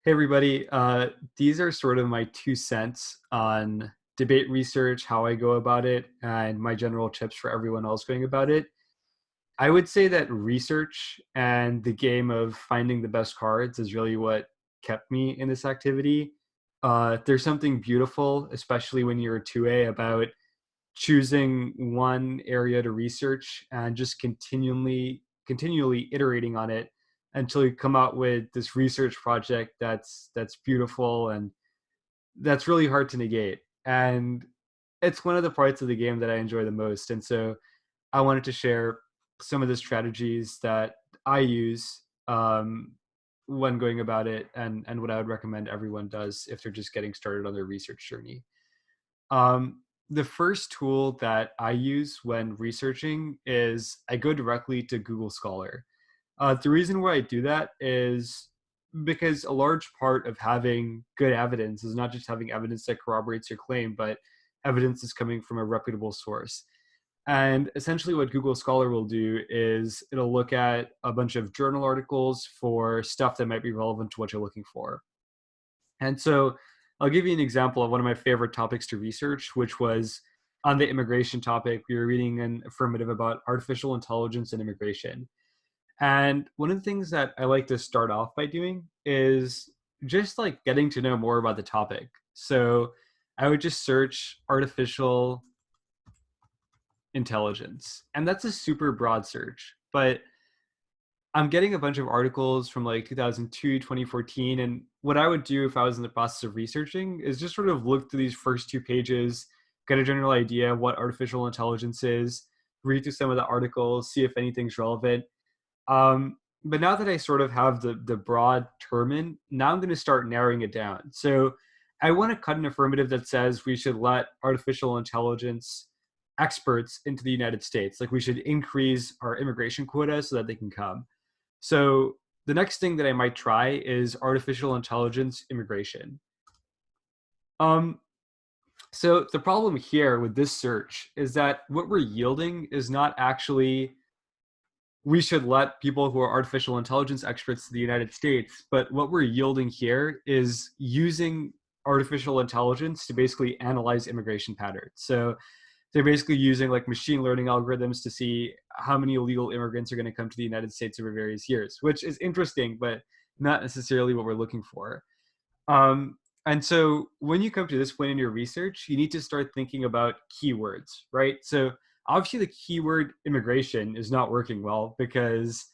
Hey everybody, these are sort of my 2 cents on debate research, how I go about it, and my general tips for everyone else going about it. I would say that research and the game of finding the best cards is really what kept me in this activity. There's something beautiful, especially when you're a 2A, about choosing one area to research and just continually iterating on it until you come out with this research project that's beautiful and that's really hard to negate. And it's one of the parts of the game that I enjoy the most. And so I wanted to share some of the strategies that I use when going about it, and what I would recommend everyone does if they're just getting started on their research journey. The first tool that I use when researching is I go directly to Google Scholar. The reason why I do that is because a large part of having good evidence is not just having evidence that corroborates your claim, but evidence is coming from a reputable source. And essentially, what Google Scholar will do is it'll look at a bunch of journal articles for stuff that might be relevant to what you're looking for. And so I'll give you an example of one of my favorite topics to research, which was on the immigration topic. We were reading an affirmative about artificial intelligence and immigration. And one of the things that I like to start off by doing is just like getting to know more about the topic. So I would just search artificial intelligence. And that's a super broad search, but I'm getting a bunch of articles from like 2002, 2014. And what I would do if I was in the process of researching is just sort of look through these first 2 pages, get a general idea of what artificial intelligence is, read through some of the articles, see if anything's relevant. But now that I sort of have the broad term in, now I'm going to start narrowing it down. So I want to cut an affirmative that says we should let artificial intelligence experts into the United States. Like we should increase our immigration quota so that they can come. So the next thing that I might try is artificial intelligence immigration. Um, so the problem here with this search is that what we're yielding is not actually we should let people who are artificial intelligence experts to the United States, but what we're yielding here is using artificial intelligence to basically analyze immigration patterns. So they're basically using like machine learning algorithms to see how many illegal immigrants are going to come to the United States over various years, which is interesting, but not necessarily what we're looking for. And so when you come to this point in your research, you need to start thinking about keywords, right? So obviously the keyword immigration is not working well because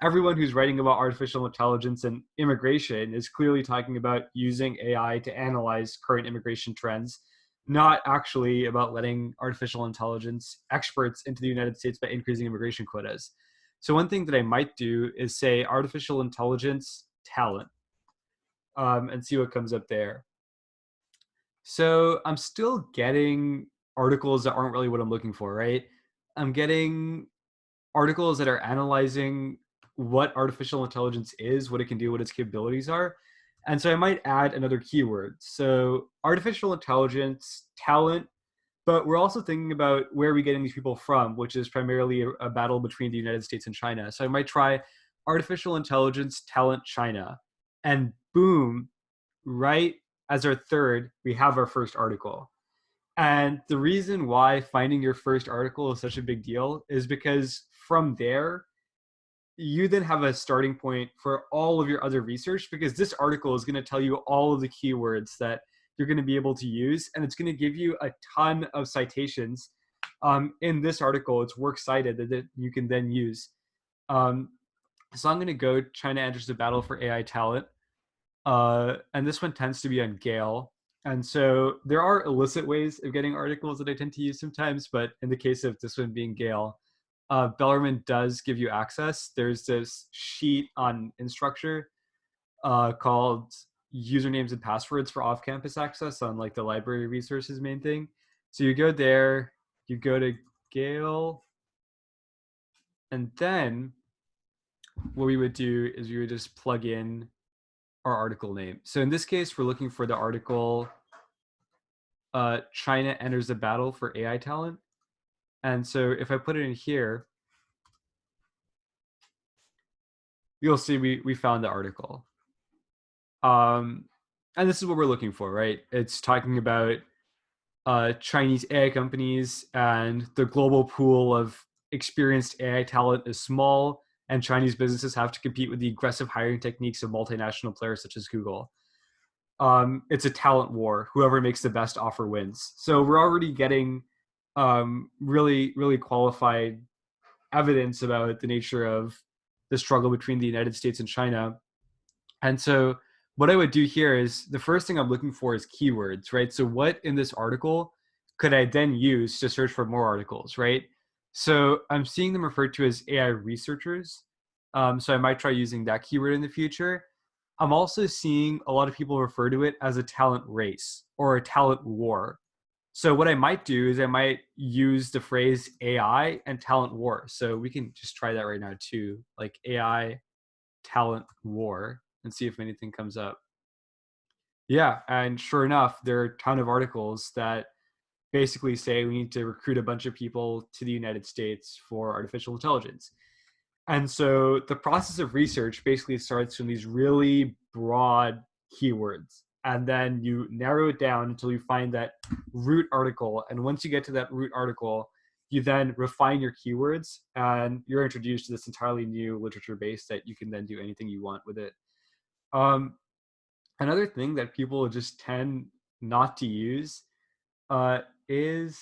everyone who's writing about artificial intelligence and immigration is clearly talking about using AI to analyze current immigration trends, not actually about letting artificial intelligence experts into the United States by increasing immigration quotas. So one thing that I might do is say artificial intelligence talent, and see what comes up there. So I'm still getting articles that aren't really what I'm looking for, right? I'm getting articles that are analyzing what artificial intelligence is, what it can do, what its capabilities are. And so I might add another keyword. So artificial intelligence, talent, but we're also thinking about where are we getting these people from, which is primarily a battle between the United States and China. So I might try artificial intelligence, talent, China. And boom, right as our third, we have our first article. And the reason why finding your first article is such a big deal is because from there, you then have a starting point for all of your other research because this article is going to tell you all of the keywords that you're going to be able to use. And it's going to give you a ton of citations in this article. It's works cited that you can then use. Um, so I'm going to go China enters the battle for AI talent. And this one tends to be on Gale. And so there are illicit ways of getting articles that I tend to use sometimes, but in the case of this one being Gale, Bellarmine does give you access. There's this sheet on Instructure called usernames and passwords for off-campus access on like the library resources main thing. So you go there, you go to Gale, and then what we would do is we would just plug in our article name. So in this case, we're looking for the article China enters the battle for AI talent. And so if I put it in here, you'll see we found the article. Um, and this is what we're looking for, right? It's talking about Chinese AI companies, and the global pool of experienced AI talent is small, and Chinese businesses have to compete with the aggressive hiring techniques of multinational players such as Google. It's a talent war. Whoever makes the best offer wins. So we're already getting really, really qualified evidence about the nature of the struggle between the United States and China. And so what I would do here is the first thing I'm looking for is keywords, right? So what in this article could I then use to search for more articles, right? So I'm seeing them referred to as AI researchers. So I might try using that keyword in the future. I'm also seeing a lot of people refer to it as a talent race or a talent war. So what I might do is I might use the phrase AI and talent war. So we can just try that right now too, like AI talent war, and see if anything comes up. Yeah, and sure enough, there are a ton of articles that basically say we need to recruit a bunch of people to the United States for artificial intelligence. And so the process of research basically starts from these really broad keywords. And then you narrow it down until you find that root article. And once you get to that root article, you then refine your keywords and you're introduced to this entirely new literature base that you can then do anything you want with it. Um, Another thing that people just tend not to use is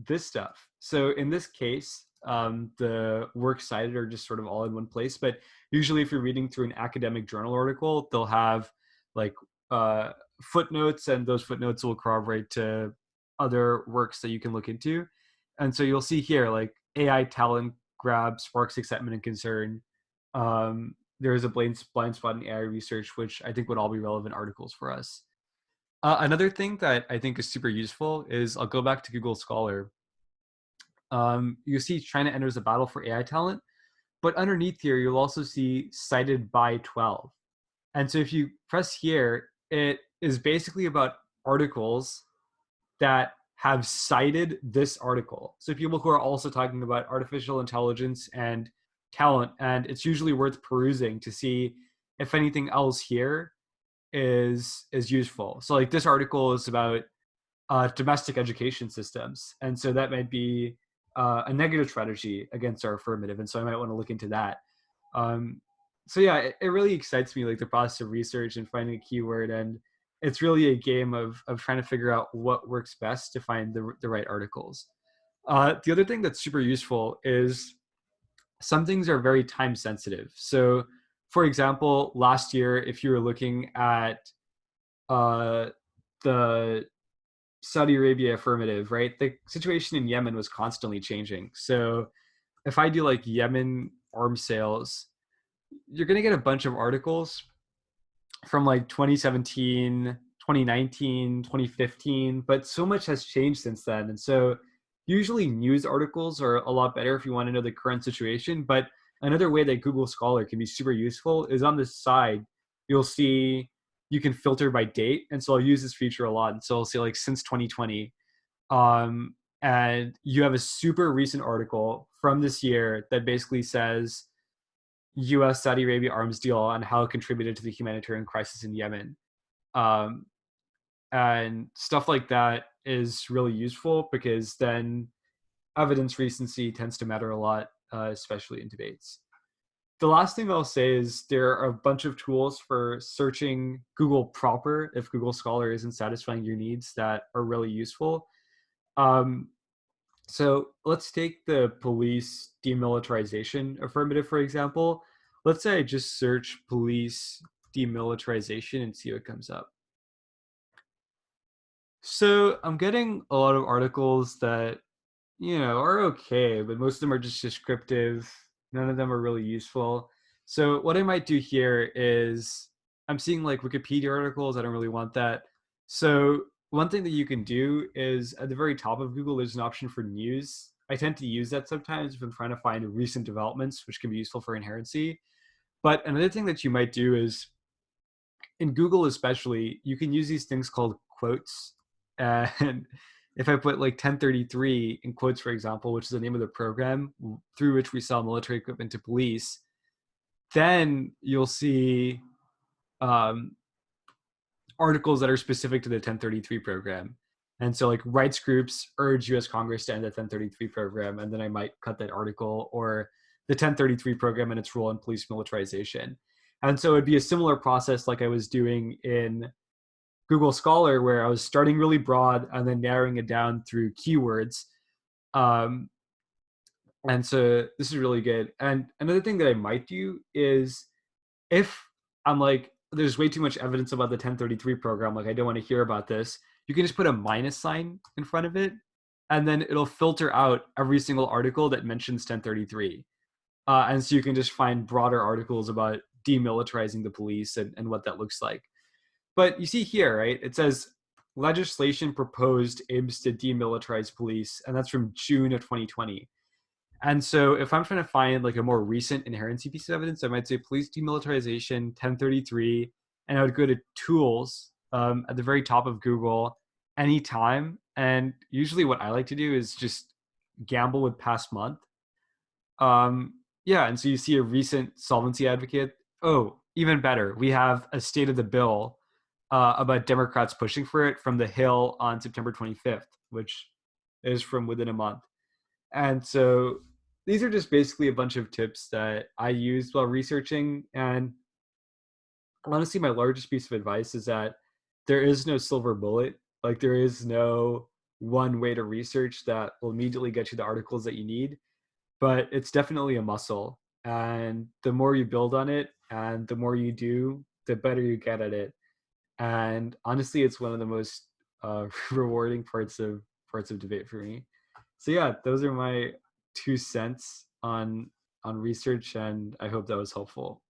this stuff. So in this case, the works cited are just sort of all in one place. But usually, if you're reading through an academic journal article, they'll have like uh, footnotes, and those footnotes will corroborate to other works that you can look into. And so you'll see here, like AI talent grab sparks excitement and concern. There is a blind spot in AI research, which I think would all be relevant articles for us. Another thing that I think is super useful is I'll go back to Google Scholar. You see China enters a battle for AI talent, but underneath here, you'll also see cited by 12. And so if you press here, it is basically about articles that have cited this article. So people who are also talking about artificial intelligence and talent, and it's usually worth perusing to see if anything else here is useful. So like this article is about domestic education systems, and so that might be a negative strategy against our affirmative, and so I might want to look into that. Um, so yeah, it really excites me, like the process of research and finding a keyword, and it's really a game of trying to figure out what works best to find the right articles. The other thing that's super useful is some things are very time sensitive. So, for example, last year, if you were looking at uh, the Saudi Arabia affirmative, right? The situation in Yemen was constantly changing. So if I do like Yemen arms sales, you're going to get a bunch of articles from like 2017, 2019, 2015, but so much has changed since then. And so usually news articles are a lot better if you want to know the current situation. But another way that Google Scholar can be super useful is on this side, you'll see you can filter by date. And so I'll use this feature a lot. And so I'll say like since 2020. And you have a super recent article from this year that basically says US Saudi Arabia arms deal on how it contributed to the humanitarian crisis in Yemen. Um, and stuff like that is really useful because then evidence recency tends to matter a lot, especially in debates. The last thing I'll say is there are a bunch of tools for searching Google proper if Google Scholar isn't satisfying your needs that are really useful. Um, so let's take the police demilitarization affirmative, for example. Let's say I just search police demilitarization and see what comes up. So I'm getting a lot of articles that, are okay, but most of them are just descriptive. None of them are really useful. So what I might do here is I'm seeing like Wikipedia articles. I don't really want that. So one thing that you can do is at the very top of Google, there's an option for news. I tend to use that sometimes if I'm trying to find recent developments, which can be useful for inherency. But another thing that you might do is in Google especially, you can use these things called quotes. And if I put like 1033 in quotes, for example, which is the name of the program through which we sell military equipment to police, then you'll see um, articles that are specific to the 1033 program. And so like rights groups urge US Congress to end the 1033 program, and then I might cut that article, or the 1033 program and its role in police militarization. And so it'd be a similar process like I was doing in Google Scholar, where I was starting really broad and then narrowing it down through keywords. Um, and so this is really good. And another thing that I might do is, if I'm like, there's way too much evidence about the 1033 program, like I don't want to hear about this, you can just put a minus sign in front of it, and then it'll filter out every single article that mentions 1033. And so you can just find broader articles about demilitarizing the police and what that looks like. But you see here, right? It says legislation proposed aims to demilitarize police, and that's from June of 2020. And so if I'm trying to find like a more recent inherency piece of evidence, I might say police demilitarization 1033, and I would go to tools at the very top of Google anytime. And usually what I like to do is just gamble with past month. Yeah, and so you see a recent solvency advocate. Oh, even better, we have a state of the bill about Democrats pushing for it from the Hill on September 25th, which is from within a month. And so these are just basically a bunch of tips that I used while researching. And honestly, my largest piece of advice is that there is no silver bullet. Like, there is no one way to research that will immediately get you the articles that you need, but it's definitely a muscle. And the more you build on it and the more you do, the better you get at it. And honestly, it's one of the most rewarding parts of debate for me. So yeah, those are my 2 cents on research, and I hope that was helpful.